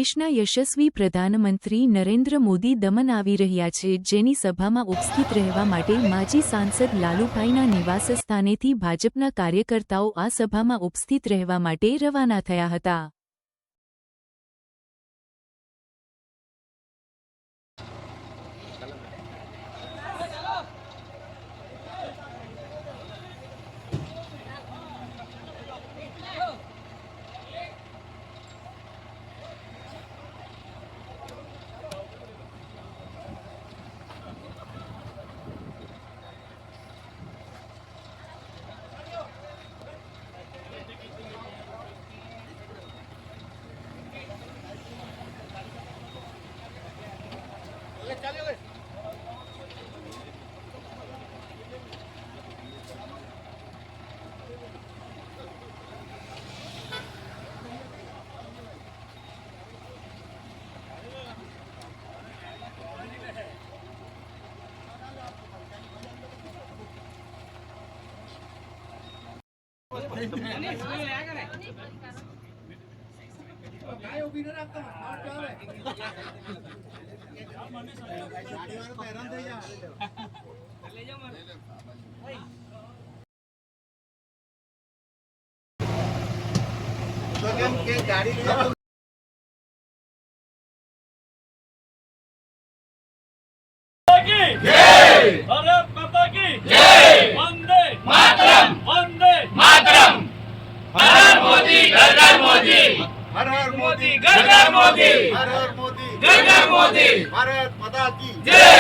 દેશના યશસ્વી પ્રધાનમંત્રી નરેન્દ્ર મોદી દમણ આવી રહ્યા છે, જેની સભામાં ઉપસ્થિત રહેવા માટે માજી સાંસદ લાલુભાઈના નિવાસસ્થાનેથી ભાજપના કાર્યકર્તાઓ આ સભામાં ઉપસ્થિત રહેવા માટે રવાના થયા હતા. भारत माता की जय। वंदे मातरम, वंदे मातरम। हर हर मोदी, घर घर मोदी, हर हर मोदी, घर घर मोदी, हर हर मोदी, घर घर मोदी। भारत माता की जय।